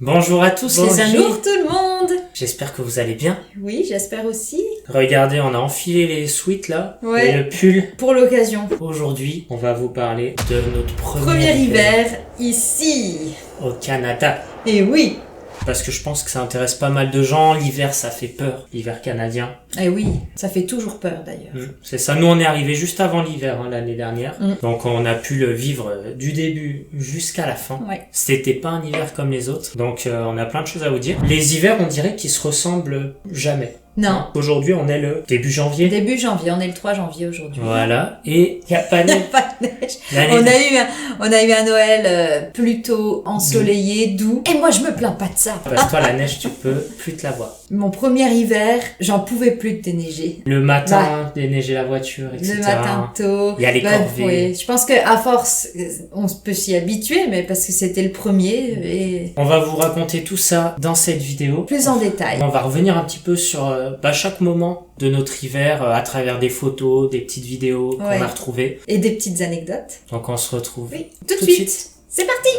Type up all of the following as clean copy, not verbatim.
Bonjour à tous les amis. Bonjour tout le monde. J'espère que vous allez bien. Oui, j'espère aussi. Regardez, on a enfilé les sweats là, Ouais. et le pull. Pour l'occasion. Aujourd'hui, on va vous parler de notre Premier hiver ici. au Canada. Et oui. Parce que je pense que ça intéresse pas mal de gens. L'hiver, ça fait peur, l'hiver canadien. Et oui, ça fait toujours peur d'ailleurs. C'est ça, nous on est arrivé juste avant l'hiver l'année dernière. Mm. Donc on a pu le vivre du début jusqu'à la fin. Ouais. C'était pas un hiver comme les autres. Donc on a plein de choses à vous dire. Les hivers, on dirait qu'ils se ressemblent jamais. Non. Aujourd'hui, on est le début janvier. Début janvier, on est le 3 janvier aujourd'hui. Voilà. Et il n'y a pas de Il n'y a pas de neige. l'année On a eu un Noël plutôt ensoleillé, doux. Et moi, je me plains pas de ça. Parce que toi, la neige, tu peux plus te la voir. Mon premier hiver, j'en pouvais plus de déneiger. Le matin, déneiger la voiture, etc. Le matin tôt. Il y a les corvées. Oui. Je pense qu'à force, on peut s'y habituer, mais parce que c'était le premier et On va vous raconter tout ça dans cette vidéo. plus en détail. On va revenir un petit peu sur chaque moment de notre hiver à travers des photos, des petites vidéos qu'on Ouais. a retrouvées. Et des petites anecdotes. Donc on se retrouve Oui, tout de suite. C'est parti.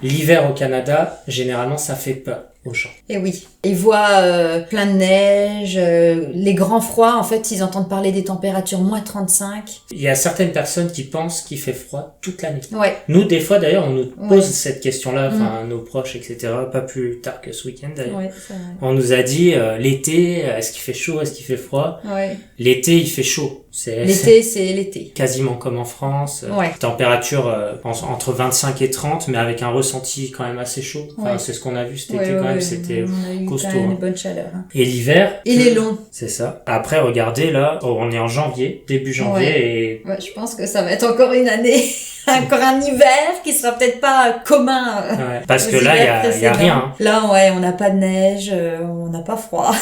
L'hiver au Canada, généralement, ça fait peur aux gens. Et oui. Ils voient plein de neige, les grands froids. En fait, ils entendent parler des températures moins 35. Il y a certaines personnes qui pensent qu'il fait froid toute l'année. Ouais. Nous, des fois, d'ailleurs, on nous pose Ouais. cette question-là, enfin, nos proches, etc. Pas plus tard que ce week-end, d'ailleurs. Ouais, c'est vrai. On nous a dit, l'été, est-ce qu'il fait chaud, est-ce qu'il fait froid? Ouais. L'été, il fait chaud. C'est L'été, c'est l'été. quasiment comme en France. Ouais. Température entre 25 et 30, mais avec un ressenti quand même assez chaud. Enfin, Ouais. c'est ce qu'on a vu cet Ouais, été ouais, quand même, ouais. c'était On a eu costaud. quand même hein. une bonne chaleur. Hein. Et l'hiver, Il est long. c'est ça. Après, regardez là, on est en janvier, début janvier, Ouais, je pense que ça va être encore une année, encore un hiver qui sera peut-être pas commun. et ouais, parce aux que là, hivers il y a précédents. rien. Hein. Là, ouais, on n'a pas de neige, on n'a pas froid.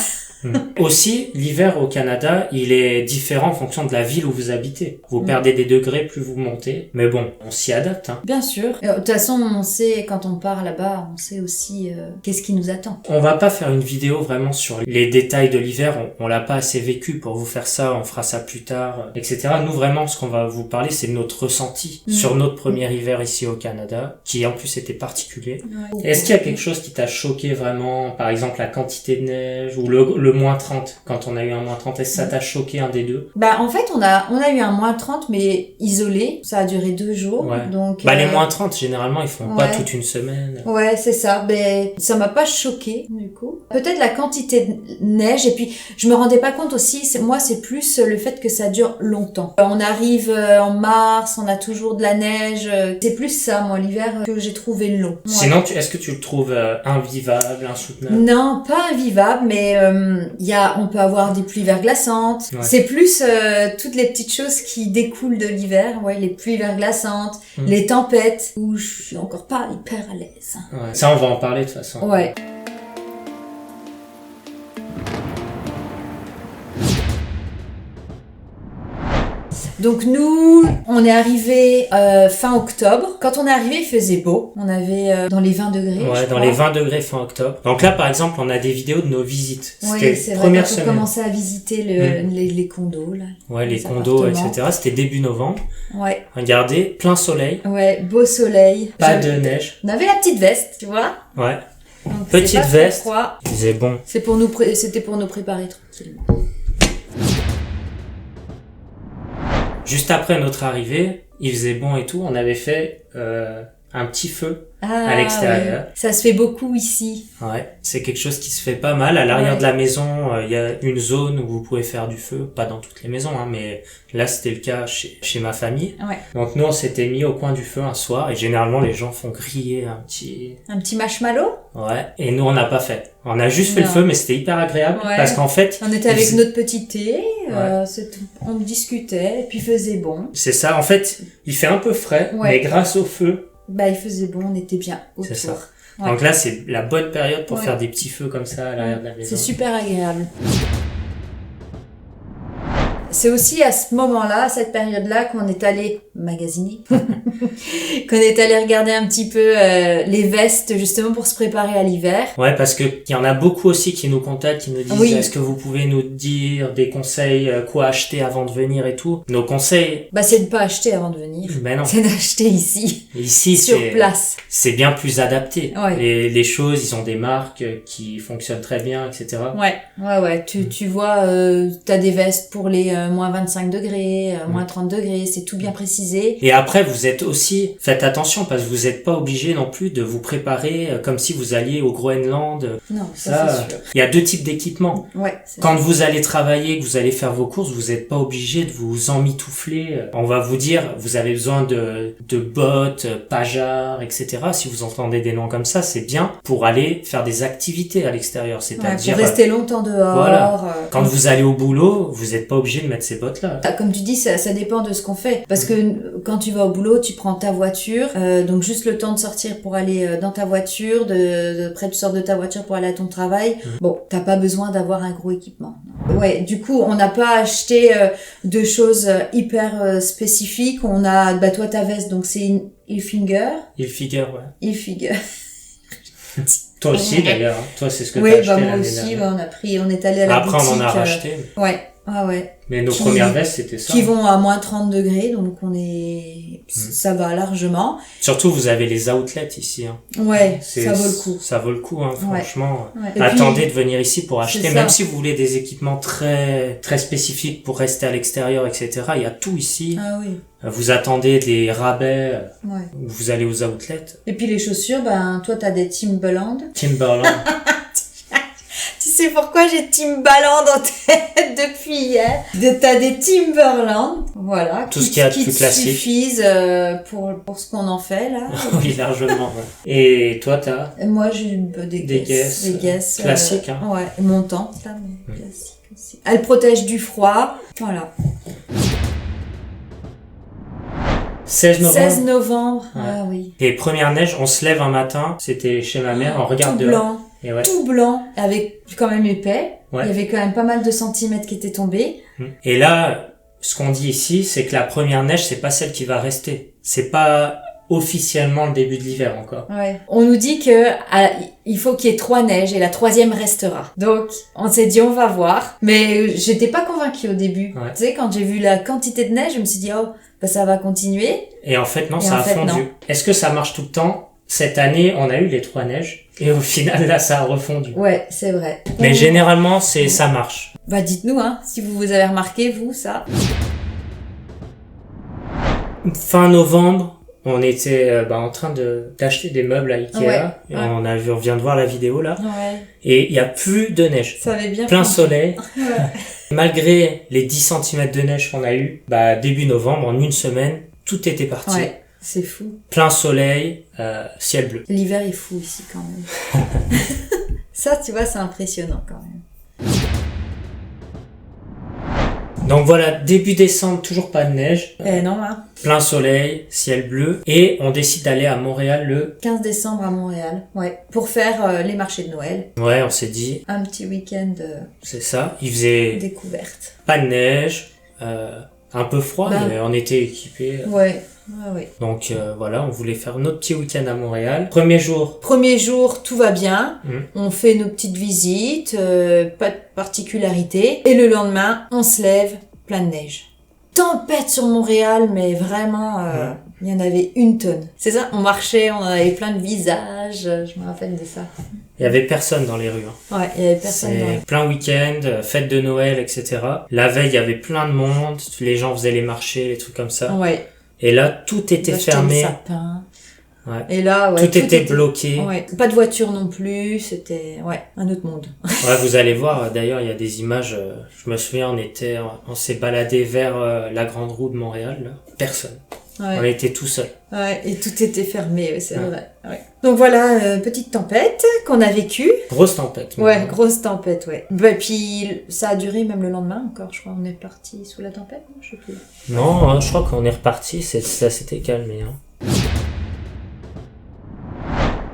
Aussi, l'hiver au Canada, il est différent en fonction de la ville où vous habitez. Vous perdez des degrés plus vous montez, mais bon, on s'y adapte. Hein. Bien sûr. De toute façon, on sait, quand on part là-bas, on sait aussi qu'est-ce qui nous attend. On va pas faire une vidéo vraiment sur les détails de l'hiver, on l'a pas assez vécu pour vous faire ça, on fera ça plus tard, etc. Nous vraiment, ce qu'on va vous parler, c'est de notre ressenti sur notre premier hiver ici au Canada, qui en plus était particulier. Ouais. Est-ce qu'il y a quelque chose qui t'a choqué vraiment, par exemple la quantité de neige ou le moins 30, quand on a eu un moins 30, est-ce que ça t'a choqué un des deux? Bah, en fait, on a eu un moins 30, mais isolé. Ça a duré 2 jours. Ouais. Donc, Les moins 30, généralement, ils font pas ouais. toute une semaine. Ouais, c'est ça. Ben, ça m'a pas choqué, du coup. Peut-être la quantité de neige, et puis je me rendais pas compte aussi, moi c'est plus le fait que ça dure longtemps. On arrive en mars, on a toujours de la neige, c'est plus ça, moi, l'hiver, que j'ai trouvé long. Ouais. Sinon, est-ce que tu le trouves invivable, insoutenable? Non, pas invivable, mais on peut avoir des pluies verglaçantes. Ouais. C'est plus toutes les petites choses qui découlent de l'hiver, ouais, les pluies verglaçantes, les tempêtes, où je suis encore pas hyper à l'aise. Ouais. Ça, on va en parler de toute façon. Ouais. Donc nous, on est arrivé fin octobre. Quand on est arrivé, il faisait beau. On avait dans les 20 degrés. Ouais, je dans crois. les 20 degrés fin octobre. Donc là, par exemple, on a des vidéos de nos visites. Oui, C'était c'est vrai. première Quand on semaine. commençait à visiter les condos là. Ouais, les les condos, appartements. etc. C'était début novembre. Ouais, Regardez, plein soleil, ouais, beau soleil. pas de neige. On avait la petite veste, tu vois. Ouais, Donc, Petite c'est pas trop veste. froid. il faisait bon. C'est pour c'était pour nous préparer tranquillement. Juste après notre arrivée, il faisait bon et tout. On avait fait un petit feu à l'extérieur. Ouais. Ça se fait beaucoup ici. Ouais, c'est quelque chose qui se fait pas mal. À l'arrière Ouais. de la maison, il y a une zone où vous pouvez faire du feu. Pas dans toutes les maisons, hein, mais là, c'était le cas chez ma famille. Ouais. Donc nous, on s'était mis au coin du feu un soir. Et généralement, les gens font griller un petit... Un petit marshmallow. Ouais. Et nous, on n'a pas fait. On a juste fait le Non. feu, mais c'était hyper agréable. Ouais. Parce qu'en fait... On était avec il- notre petit thé, on discutait, et puis il faisait bon. C'est ça. En fait, il fait un peu frais, Ouais. mais grâce au feu... Bah, il faisait bon, on était bien autour. C'est ça. Ouais. Donc là, c'est la bonne période pour Ouais. faire des petits feux comme ça à l'arrière de la maison. C'est super agréable. C'est aussi à ce moment-là, à cette période-là, qu'on est allé magasiner, qu'on est allé regarder un petit peu les vestes justement pour se préparer à l'hiver. Ouais, parce que il y en a beaucoup aussi qui nous contactent, qui nous disent Oui. est-ce que vous pouvez nous dire des conseils, quoi acheter avant de venir et tout. Nos conseils, Bah c'est de pas acheter avant de venir. ben non. C'est d'acheter ici, Ici, sur place. c'est bien plus adapté. Ouais. Les choses, ils ont des marques qui fonctionnent très bien, etc. Ouais. Tu vois, t'as des vestes pour les moins 25 degrés, moins 30 degrés, c'est tout bien précisé. Et après, vous êtes aussi, faites attention parce que vous n'êtes pas obligé non plus de vous préparer comme si vous alliez au Groenland. Non, ça c'est sûr. Il y a deux types d'équipements. Ouais. Quand vous allez travailler, que vous allez faire vos courses, vous n'êtes pas obligé de vous emmitoufler. On va vous dire, vous avez besoin de bottes, pajards, etc. Si vous entendez des noms comme ça, c'est bien pour aller faire des activités à l'extérieur. C'est-à-dire, pour rester longtemps dehors. Voilà. Quand vous allez au boulot, vous n'êtes pas obligé de mettre ces bottes-là. Comme tu dis, ça dépend de ce qu'on fait. Parce que quand tu vas au boulot, tu prends ta voiture, donc juste le temps de sortir pour aller dans ta voiture, après tu sors de ta voiture pour aller à ton travail. Bon, t'as pas besoin d'avoir un gros équipement. Ouais, du coup, on n'a pas acheté de choses hyper spécifiques. On a, toi ta veste, donc c'est une Hilfiger. Hilfiger. Toi aussi d'ailleurs, toi c'est ce que oui, t'as acheté moi l'année aussi, dernière. on est allé à la Après boutique. on en a racheté. Ouais. Mais nos premières vestes c'était ça. Qui vont à moins 30 degrés, donc ça va largement. Surtout vous avez les outlets ici. Hein. Ouais, ça vaut le coup. Ça vaut le coup, hein, franchement. Ouais. Attendez de venir ici pour acheter, ça. même si vous voulez des équipements très très spécifiques pour rester à l'extérieur, etc. Il y a tout ici. Ah oui. Vous attendez des rabais, ouais. Vous allez aux outlets. Et puis les chaussures, toi t'as des Timberland. Tu sais pourquoi j'ai Timbaland en tête depuis hier? T'as des Timberland, voilà, tout ce qu'il y a de plus classique. Suffisent pour ce qu'on en fait là. Oui, largement. Ouais. Et toi, t'as? Moi, j'ai des Guess classiques. Hein. Ouais, montantes là, mais classiques aussi. Elles protègent du froid, voilà. 16 novembre. 16 novembre, ouais. Ah oui. Les premières neiges, on se lève un matin, c'était chez ma mère, on regarde dehors. Blanc. Et ouais. Tout blanc, avec quand même épais. Ouais. Il y avait quand même pas mal de centimètres qui étaient tombés. Et là, ce qu'on dit ici, c'est que la première neige, c'est pas celle qui va rester. C'est pas officiellement le début de l'hiver encore. Ouais. On nous dit que il faut qu'il y ait 3 neiges et la 3e restera. Donc, on s'est dit on va voir. Mais j'étais pas convaincue au début. Ouais. Tu sais, quand j'ai vu la quantité de neige, je me suis dit ça va continuer. Et en fait, non, ça a fondu. Non. Est-ce que ça marche tout le temps? Cette année, on a eu les 3 neiges. Et au final, là, ça a refondu. Ouais, c'est vrai. Mais généralement, ça marche. Dites-nous, si vous avez remarqué, vous, ça. Fin novembre, on était en train d'acheter des meubles à Ikea. Ouais. On vient de voir la vidéo, là. Ouais. Et il y a plus de neige. Ça avait bien plein soleil. Ouais. Malgré les 10 cm de neige qu'on a eu, début novembre, en une semaine, tout était parti. Ouais. C'est fou. Plein soleil, ciel bleu. L'hiver est fou ici quand même. Ça, tu vois, c'est impressionnant quand même. Donc voilà, début décembre, toujours pas de neige. Non, Plein soleil, ciel bleu. Et on décide d'aller à Montréal le 15 décembre à Montréal. Ouais. Pour faire les marchés de Noël. Ouais, on s'est dit. Un petit week-end. C'est ça. Il faisait. Découverte. Pas de neige. Un peu froid, mais on était équipés. Ouais. Donc voilà, on voulait faire notre petit week-end à Montréal. Premier jour, tout va bien. On fait nos petites visites, pas de particularité. Et le lendemain, on se lève, plein de neige. Tempête sur Montréal, mais vraiment, il y en avait une tonne. C'est ça, on marchait, on en avait plein de visages, je me rappelle de ça. Il y avait personne dans les rues. Ouais, il y avait personne dans les rues. Plein week-end, fête de Noël, etc. La veille, il y avait plein de monde, les gens faisaient les marchés, les trucs comme ça. Ouais. Et là, tout était fermé. Ouais. Et là, tout était bloqué. Ouais. Pas de voiture non plus, c'était un autre monde. Ouais, vous allez voir, d'ailleurs, il y a des images, je me souviens, on s'est baladé vers la grande roue de Montréal, là. Personne. Ouais. On était tout seul. Ouais, et tout était fermé, c'est vrai. Ouais. Donc voilà, petite tempête qu'on a vécue. Grosse tempête. Ouais, grosse tempête, ouais. Puis ça a duré même le lendemain encore, je crois. On est parti sous la tempête, non, je sais plus. Non, je crois qu'on est reparti, ça s'était calmé. Hein.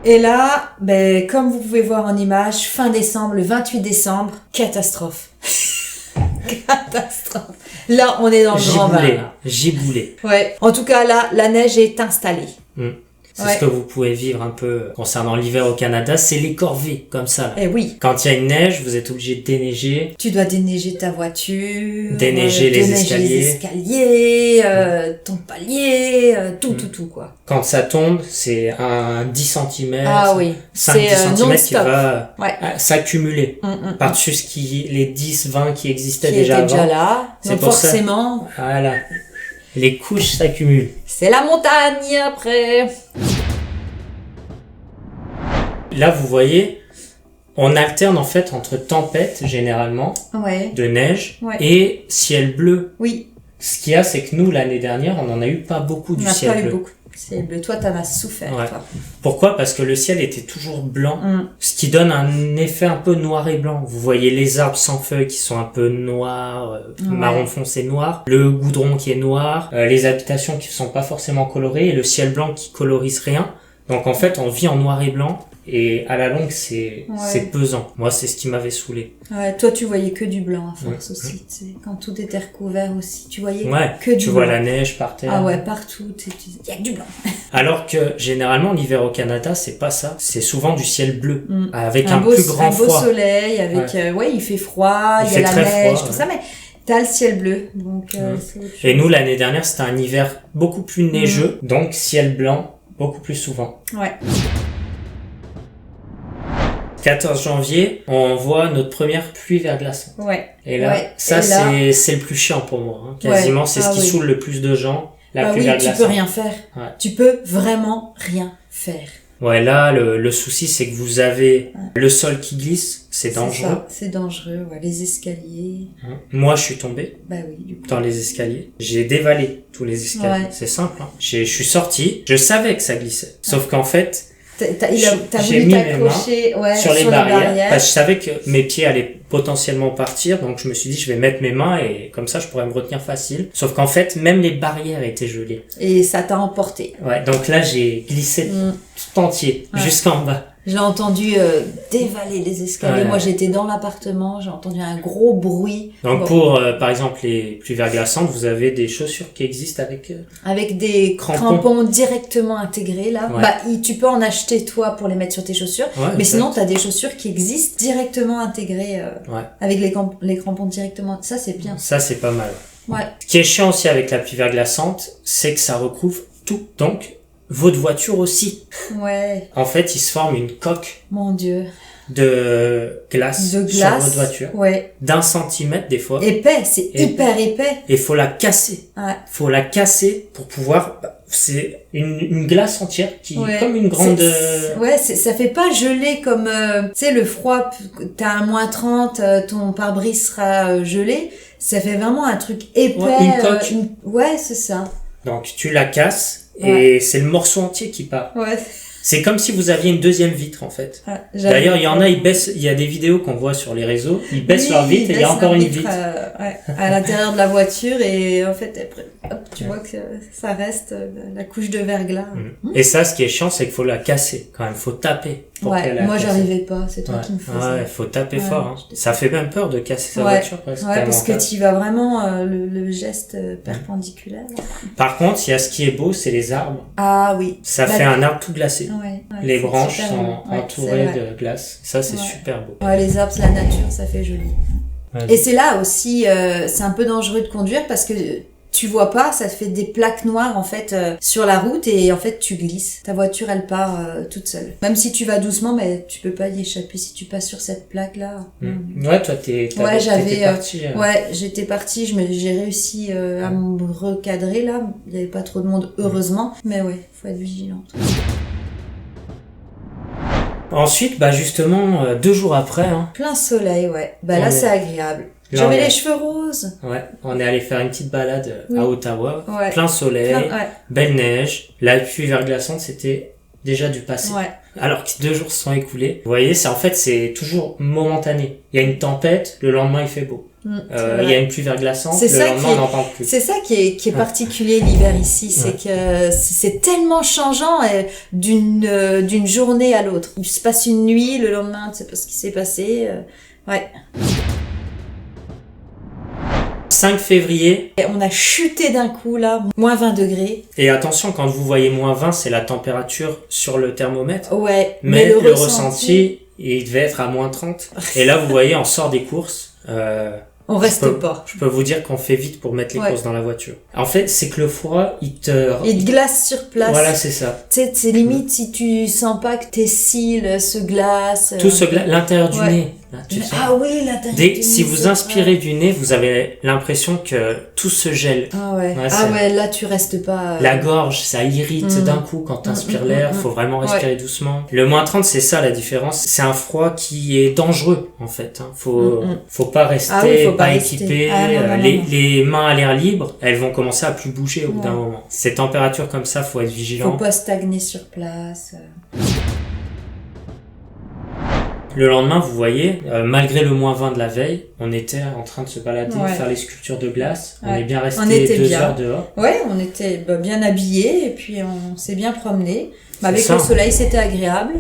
Et là, comme vous pouvez voir en image, fin décembre, le 28 décembre, catastrophe. Catastrophe. Là, on est dans le grand bain. Là. Giboulé. Ouais. En tout cas, là, la neige est installée. C'est ce que vous pouvez vivre un peu concernant l'hiver au Canada, c'est les corvées, comme ça. Là. Eh oui. Quand il y a une neige, vous êtes obligé de déneiger. Tu dois déneiger ta voiture. Déneiger les escaliers, ton palier, tout, quoi. Quand ça tombe, c'est un 10 cm. Ah oui. 5-10 cm qui va ouais. s'accumuler. Par-dessus les 10-20 qui existaient déjà avant. Déjà là. Donc forcément. Voilà. Les couches s'accumulent. C'est la montagne après. Là, vous voyez, on alterne en fait entre tempête, généralement, de neige, et ciel bleu. Oui. Ce qu'il y a, c'est que nous, l'année dernière, on n'en a eu pas beaucoup du ciel bleu. On n'a pas eu beaucoup. Ciel bleu. Toi, t'en as souffert. Ouais. Toi. Pourquoi? Parce que le ciel était toujours blanc, ce qui donne un effet un peu noir et blanc. Vous voyez les arbres sans feuilles qui sont un peu noirs, marron foncé noir, le goudron qui est noir, les habitations qui sont pas forcément colorées, et le ciel blanc qui colorise rien. Donc en fait, on vit en noir et blanc. Et à la longue, c'est pesant. Moi, c'est ce qui m'avait saoulé. Ouais, toi, tu voyais que du blanc à force aussi. T'sais. Quand tout était recouvert aussi, tu voyais que du blanc. Tu vois la neige par terre. Ah ouais, partout. Il y a que du blanc. Alors que généralement, l'hiver au Canada, c'est pas ça. C'est souvent du ciel bleu, avec un plus grand froid. Un beau soleil, avec il fait froid, il y a la neige, tout ça, mais t'as le ciel bleu. Donc, et nous, l'année dernière, c'était un hiver beaucoup plus neigeux, donc ciel blanc beaucoup plus souvent. Ouais. 14 janvier, on voit notre première pluie verglaçante. Ouais. Et là, c'est le plus chiant pour moi. Hein. Quasiment, c'est ce qui saoule le plus de gens, la pluie verglaçante. Tu peux rien faire. Ouais. Tu peux vraiment rien faire. Ouais, là, le souci, c'est que vous avez le sol qui glisse, c'est dangereux. C'est dangereux, les escaliers. Moi, je suis tombé dans les escaliers. J'ai dévalé tous les escaliers. C'est simple. Hein. Je suis sorti, je savais que ça glissait. Sauf qu'en fait, j'ai mis mes mains sur les barrières parce que je savais que mes pieds allaient potentiellement partir, donc je me suis dit je vais mettre mes mains et comme ça je pourrais me retenir facile. Sauf qu'en fait même les barrières étaient gelées. Et ça t'a emporté. Ouais, donc là j'ai glissé tout entier jusqu'en bas. J'ai entendu dévaler les escaliers. Moi, j'étais dans l'appartement, j'ai entendu un gros bruit. Donc pour, par exemple, les pluies verglaçantes, vous avez des chaussures qui existent avec des crampons directement intégrés, là. Ouais. Tu peux en acheter, toi, pour les mettre sur tes chaussures. Ouais, mais sinon, t'as des chaussures qui existent directement intégrées, avec les crampons directement. Ça, c'est bien. Ça, c'est pas mal. Ouais. Ce qui est chiant aussi avec la pluie verglaçante, c'est que ça recouvre tout. Donc, votre voiture aussi. Ouais. En fait, il se forme une coque. Mon Dieu. De glace sur votre voiture. Ouais. d'1 centimètre des fois. Épais, c'est hyper épais. Et faut la casser. Ouais. Faut la casser pour pouvoir, c'est une glace entière qui est comme une grande... ça fait pas geler comme, tu sais, le froid, t'as un -30, ton pare-brise sera gelé. Ça fait vraiment un truc épais. Ouais, une coque. Ouais, c'est ça. Donc, tu la casses. Et c'est le morceau entier qui part. Ouais. C'est comme si vous aviez une deuxième vitre, en fait. D'ailleurs, il y en a, il y a des vidéos qu'on voit sur les réseaux, ils baissent leur vitre et il y a encore une vitre. À l'intérieur de la voiture et en fait, après, hop, tu vois que ça reste la couche de verglas. Et ça, ce qui est chiant, c'est qu'il faut la casser, quand même. Faut taper. Moi, j'arrivais pas. C'est toi qui me faisais. Ouais, faut taper fort, hein. Ça fait même peur de casser sa voiture, presque. Ouais, parce que tu vas vraiment, le geste perpendiculaire. Par contre, il y a ce qui est beau, c'est les arbres. Ah oui. Ça fait un arbre tout glacé. Les branches sont entourées de glace. Ça, c'est super beau. Ouais, les arbres, la nature, ça fait joli. Et c'est là aussi, c'est un peu dangereux de conduire parce que tu vois pas, ça te fait des plaques noires en fait sur la route et en fait tu glisses. Ta voiture elle part toute seule. Même si tu vas doucement, mais tu peux pas y échapper si tu passes sur cette plaque là. Ouais, toi t'étais partie. Ouais, j'étais partie, j'ai réussi à me recadrer là. Il y avait pas trop de monde heureusement, mais ouais, faut être vigilante. Ensuite, justement, 2 jours après... Plein soleil, ouais. Là, c'est agréable. J'avais les cheveux roses. Ouais, on est allé faire une petite balade à Ottawa. Ouais. Plein soleil, belle neige. La pluie verglaçante, c'était déjà du passé. Ouais. Alors que 2 jours se sont écoulés. Vous voyez, c'est toujours momentané. Il y a une tempête, le lendemain, il fait beau. Il y a une pluie verglaçante, le lendemain on n'en parle plus. C'est ça qui est particulier l'hiver ici, c'est que c'est tellement changeant d'une journée à l'autre. Il se passe une nuit, le lendemain tu sais pas ce qui s'est passé. 5 février. Et on a chuté d'un coup là, moins 20 degrés. Et attention, quand vous voyez moins 20, c'est la température sur le thermomètre. Ouais. Mais le ressenti, il devait être à moins 30. Et là, vous voyez, on sort des courses. On reste pas. Je peux vous dire qu'on fait vite pour mettre les courses dans la voiture. En fait, c'est que le froid, il te glace sur place. Voilà, c'est ça. Tu sais, c'est limite si tu sens pas que tes cils se glacent. Tout se glace, l'intérieur du nez. Là, ah oui, l'intérieur du nez. Si vous inspirez du nez, vous avez l'impression que tout se gèle. Ah ouais, là tu restes pas... La gorge, ça irrite d'un coup quand t'inspires l'air, faut vraiment respirer doucement. Le moins 30, c'est ça la différence. C'est un froid qui est dangereux, en fait. Hein. Faut pas rester, pas équipé. Non. Les mains à l'air libre, elles vont commencer à plus bouger au bout d'un moment. Ces températures comme ça, faut être vigilant. Faut pas stagner sur place. Le lendemain, vous voyez, malgré le moins 20 de la veille, on était en train de se balader, faire les sculptures de glace. On est bien resté 2 heures dehors. Ouais, on était bien habillés et puis on s'est bien promené. Avec le soleil, c'était agréable.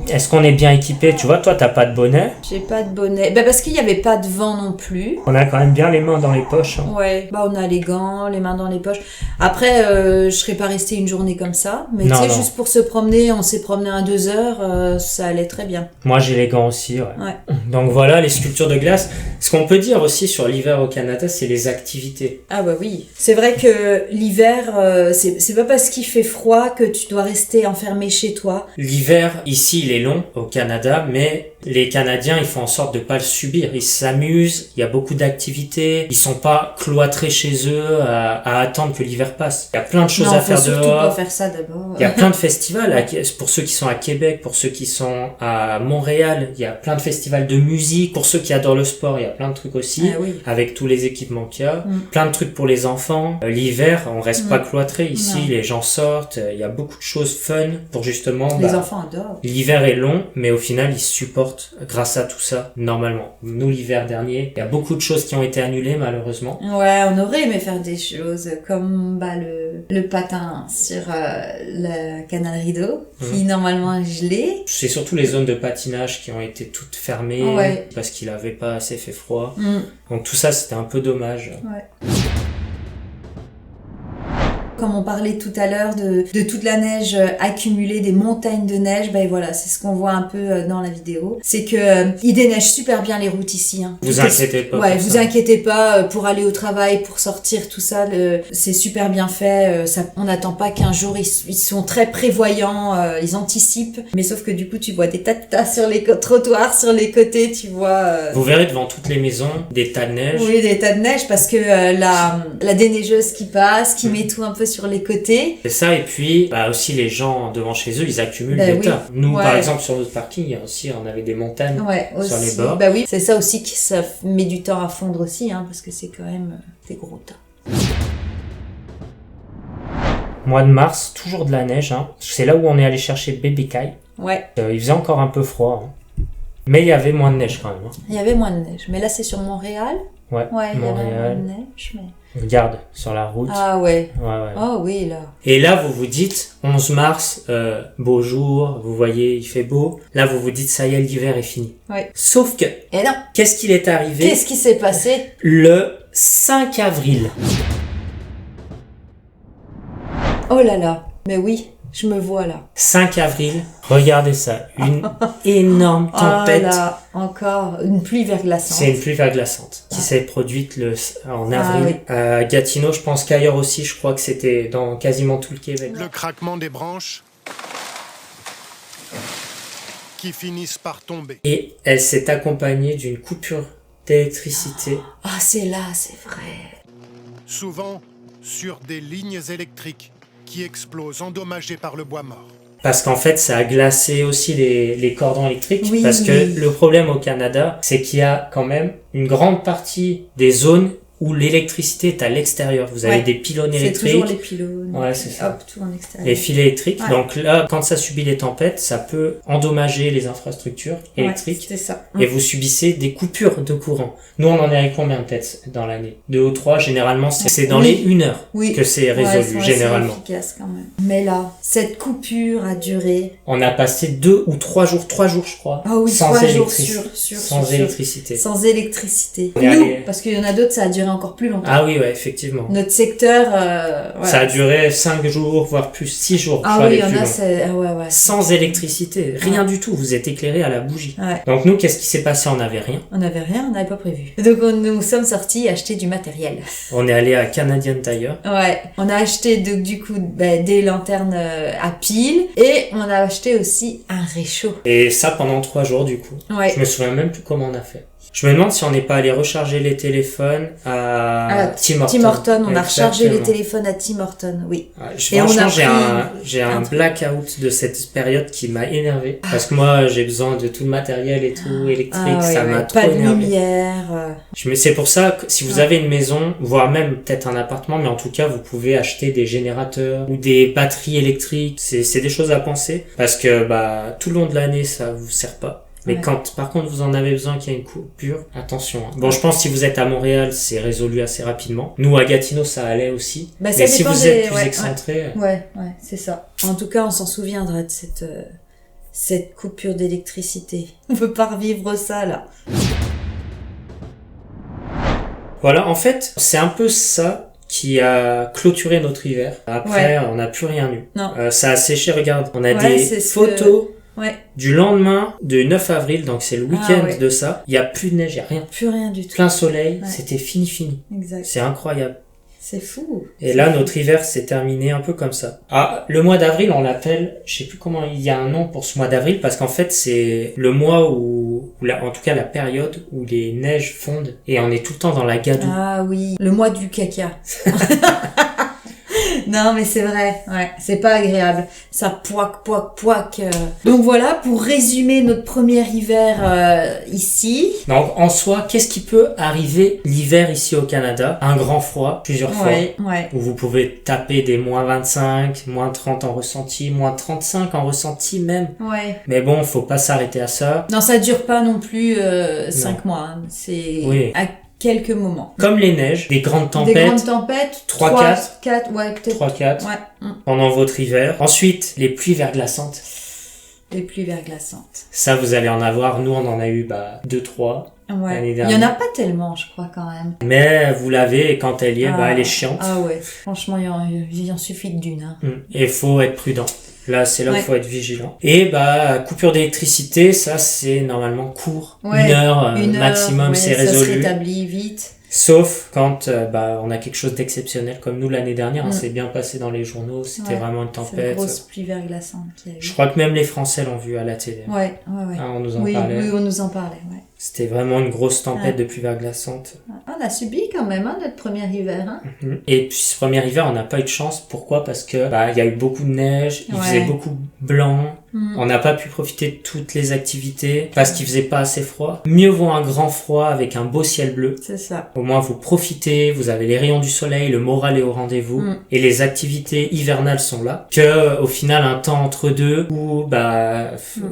Est-ce qu'on est bien équipé? Tu vois, toi, t'as pas de bonnet. J'ai pas de bonnet. Parce qu'il y avait pas de vent non plus. On a quand même bien les mains dans les poches. Hein. Ouais, on a les gants, les mains dans les poches. Après, je serais pas restée une journée comme ça. Mais tu sais, juste pour se promener, on s'est promené à 2 heures, ça allait très bien. Moi, j'ai les gants aussi, ouais. Donc voilà, les sculptures de glace. Ce qu'on peut dire aussi sur l'hiver au Canada, c'est les activités. Ah bah oui. C'est vrai que l'hiver, c'est pas parce qu'il fait froid que tu dois rester enfermé chez toi. L'hiver, ici, il est long au Canada, mais les Canadiens, ils font en sorte de pas le subir. Ils s'amusent, il y a beaucoup d'activités, ils sont pas cloîtrés chez eux à attendre que l'hiver passe. Il y a plein de choses à faire dehors. Non, faut surtout pas faire ça d'abord. Il y a plein de festivals, pour ceux qui sont à Québec, pour ceux qui sont à Montréal, il y a plein de festivals de musique, pour ceux qui adorent le sport, il y a plein de trucs aussi, avec tous les équipements qu'il y a. Plein de trucs pour les enfants. L'hiver, on reste pas cloîtré ici, les gens sortent, il y a beaucoup de choses fun pour justement... Les enfants adorent. L'hiver est long, mais au final, ils supportent grâce à tout ça, normalement. Nous, l'hiver dernier, il y a beaucoup de choses qui ont été annulées, malheureusement. Ouais, on aurait aimé faire des choses comme le patin sur le canal Rideau, qui normalement est gelé. C'est surtout les zones de patinage qui ont été toutes fermées, parce qu'il avait pas assez fait froid. Donc tout ça, c'était un peu dommage. Ouais. Comme on parlait tout à l'heure de toute la neige accumulée, des montagnes de neige, voilà, c'est ce qu'on voit un peu dans la vidéo. C'est que il déneige super bien les routes ici. Hein. Vous inquiétez pas. Ouais, vous inquiétez pas pour aller au travail, pour sortir, tout ça, c'est super bien fait. On n'attend pas qu'un jour ils sont très prévoyants, ils anticipent. Mais sauf que du coup, tu vois des tas de tas sur les trottoirs, sur les côtés, tu vois. Vous verrez devant toutes les maisons des tas de neige. Oui, des tas de neige parce que la déneigeuse qui passe, qui met tout un peu sur les côtés. C'est ça, et puis aussi les gens devant chez eux, ils accumulent des tas. Nous, par exemple, sur notre parking, on avait des montagnes sur les bords. Oui, c'est ça aussi que ça met du temps à fondre aussi, parce que c'est quand même des gros tas. Mois de mars, toujours de la neige. C'est là où on est allé chercher bébé Kai. Ouais. Il faisait encore un peu froid. Mais il y avait moins de neige quand même. Il y avait moins de neige. Mais là, c'est sur Montréal. Ouais, il y avait moins de neige, mais... Regarde, sur la route. Ah ouais. Oh oui, là. Et là, vous vous dites, 11 mars, beau jour, vous voyez, il fait beau. Là, vous vous dites, ça y est, l'hiver est fini. Ouais. Sauf que... Et non. Qu'est-ce qu'il est arrivé? Qu'est-ce qui s'est passé? Le 5 avril. Oh là là. Mais oui. Je me vois là. 5 avril, regardez ça, une énorme tempête. Oh là, encore une pluie verglaçante. C'est une pluie verglaçante qui s'est produite en avril à Gatineau. Je pense qu'ailleurs aussi, je crois que c'était dans quasiment tout le Québec. Le craquement des branches qui finissent par tomber. Et elle s'est accompagnée d'une coupure d'électricité. Ah, c'est là, c'est vrai. Souvent sur des lignes électriques qui explosent, endommagés par le bois mort. Parce qu'en fait, ça a glacé aussi les cordons électriques. Parce que le problème au Canada, c'est qu'il y a quand même une grande partie des zones où l'électricité est à l'extérieur. Vous avez des pylônes électriques. C'est toujours les pylônes. Ouais, c'est ça. Hop, tout en extérieur. Les fils électriques. Ouais. Donc là, quand ça subit les tempêtes, ça peut endommager les infrastructures électriques. C'est ça. Et vous subissez des coupures de courant. Nous, on en est à combien peut-être dans l'année? 2 ou 3, généralement, c'est dans les 1 heure que c'est résolu, généralement. C'est efficace quand même. Mais là, cette coupure a duré... On a passé 2 ou 3 jours, je crois. Ah oui, sans 3 jours sûr. Sans électricité. Sans électricité. Nous, parce qu'il y en a d'autres, ça a duré durer encore plus longtemps. Ah oui, ouais, effectivement. Notre secteur, voilà. Ça a duré 5 jours, voire plus, 6 jours. Ah oui, il y en a, c'est... ouais. Sans électricité, rien du tout, vous êtes éclairé à la bougie. Ouais. Donc nous, qu'est-ce qui s'est passé? On n'avait rien. On n'avait rien, on n'avait pas prévu. Donc nous sommes sortis acheter du matériel. On est allé à Canadian Tire. Ouais, on a acheté donc du coup des lanternes à piles et on a acheté aussi un réchaud. Et ça pendant 3 jours du coup. Ouais. Je me souviens même plus comment on a fait. Je me demande si on n'est pas allé recharger les téléphones à Tim Hortons. Tim Hortons, on a rechargé les Exactement. téléphones à Tim Hortons, oui. Et franchement, j'ai un truc. blackout de cette période qui m'a énervé. Parce que moi, j'ai besoin de tout le matériel et tout électrique, ça m'a trop pas de énervé. lumière. C'est pour ça que si vous avez une maison, voire même peut-être un appartement, mais en tout cas, vous pouvez acheter des générateurs ou des batteries électriques. C'est des choses à penser. Parce que tout le long de l'année, ça vous sert pas. Mais quand, par contre, vous en avez besoin qu'il y ait une coupure, attention. Bon, je pense que si vous êtes à Montréal, c'est résolu assez rapidement. Nous, à Gatineau, ça allait aussi. Ça mais si vous êtes plus ouais, excentré... Ouais, c'est ça. En tout cas, on s'en souviendra de cette coupure d'électricité. On peut pas revivre ça, là. Voilà, en fait, c'est un peu ça qui a clôturé notre hiver. Après, on n'a plus rien eu. Non. Ça a séché, regarde. On a des c'est photos... Ouais. Du lendemain, du 9 avril, donc c'est le week-end de ça, il y a plus de neige, il y a rien. Plus rien du tout. Plein soleil, Ouais. c'était fini. Exact. C'est incroyable. C'est fou. Et là, notre hiver s'est terminé un peu comme ça. Ah, le mois d'avril, on l'appelle, je sais plus comment, il y a un nom pour ce mois d'avril, parce qu'en fait, c'est le mois en tout cas la période où les neiges fondent, et on est tout le temps dans la gadoue. Ah oui, le mois du caca. Non, mais c'est vrai, ouais, c'est pas agréable. Ça poique. Donc voilà, pour résumer notre premier hiver ici. Donc en soi, qu'est-ce qui peut arriver l'hiver ici au Canada? Un grand froid, plusieurs fois. Ouais. Où vous pouvez taper des moins 25, moins 30 en ressenti, moins 35 en ressenti même. Ouais. Mais bon, faut pas s'arrêter à ça. Non, ça dure pas non plus 5 mois. Hein. C'est à quelques moments. Comme les neiges, des grandes tempêtes. Des grandes tempêtes. 3-4. Ouais, peut-être. 3-4. Ouais. Pendant votre hiver. Ensuite, les pluies verglaçantes. Les pluies verglaçantes. Ça, vous allez en avoir. Nous, on en a eu 2-3. Ouais. L'année Il dernière. y en a pas tellement, je crois, quand même. Mais vous l'avez et quand elle y est, elle est chiante. Ah ouais. Franchement, il en suffit d'une. Hein. Et faut être prudent. Là, c'est là où il faut être vigilant. Et coupure d'électricité, ça c'est normalement court. Ouais, 1 heure maximum, c'est résolu. Ça se rétablit vite. Sauf quand on a quelque chose d'exceptionnel comme nous l'année dernière. C'est bien passé dans les journaux, c'était vraiment une tempête. C'est une grosse pluie verglaçante qu'il y a eu. Je crois que même les Français l'ont vu à la télé. Ouais. On nous en parlait. Oui, on nous en parlait, ouais. C'était vraiment une grosse tempête de pluie verglaçante. On a subi quand même notre premier hiver. Hein. Et puis ce premier hiver, on n'a pas eu de chance. Pourquoi? Parce que il y a eu beaucoup de neige, il faisait beaucoup blanc. On n'a pas pu profiter de toutes les activités parce qu'il faisait pas assez froid. Mieux vaut un grand froid avec un beau ciel bleu. C'est ça. Au moins vous profitez, vous avez les rayons du soleil, le moral est au rendez-vous et les activités hivernales sont là. Que au final un temps entre deux où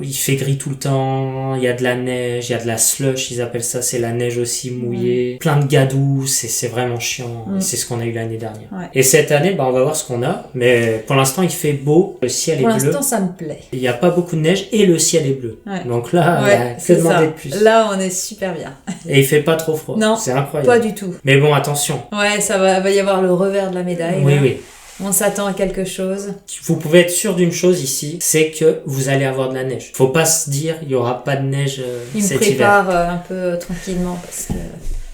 il fait gris tout le temps, il y a de la neige, il y a de la slush, ils appellent ça, c'est la neige aussi mouillée, plein de gadoux, c'est vraiment chiant. Et c'est ce qu'on a eu l'année dernière. Ouais. Et cette année, on va voir ce qu'on a, mais pour l'instant il fait beau, le ciel est bleu. Pour l'instant ça me plaît. Il y a pas beaucoup de neige et le ciel est bleu. Ouais. Donc là, que demander de plus? Là, on est super bien. Et il fait pas trop froid. Non, c'est incroyable. Pas du tout. Mais bon, attention. Ouais, ça va y avoir le revers de la médaille. Oui, là. oui. On s'attend à quelque chose. Vous pouvez être sûr d'une chose ici, c'est que vous allez avoir de la neige. Faut pas se dire, il y aura pas de neige cet hiver. Il me prépare un peu tranquillement parce que...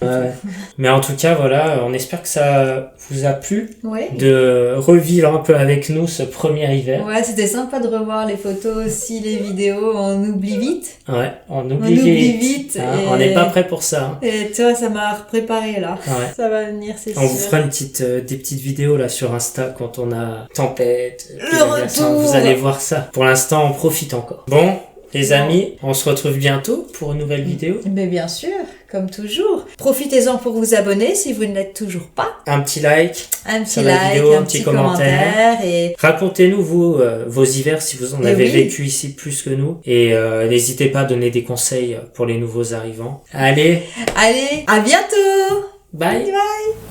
Ouais. Mais en tout cas, voilà, on espère que ça vous a plu de revivre un peu avec nous ce premier hiver. Ouais, c'était sympa de revoir les photos aussi, les vidéos. On oublie vite. Ouais, on oublie vite. Hein, on n'est pas prêt pour ça. Hein. Et tu vois, ça m'a préparé là. Ouais. Ça va venir, c'est sûr. On vous fera des petites vidéos là sur Insta quand on a tempête. Le retour. Vous allez voir ça. Pour l'instant, on profite encore. Bon. Les amis, on se retrouve bientôt pour une nouvelle vidéo. Mais bien sûr, comme toujours. Profitez-en pour vous abonner si vous ne l'êtes toujours pas. Un petit like. Un petit like, vidéo, un petit commentaire. Et... Racontez-nous, vos hivers si vous en avez vécu ici plus que nous. Et n'hésitez pas à donner des conseils pour les nouveaux arrivants. Allez, à bientôt. Bye. Bye.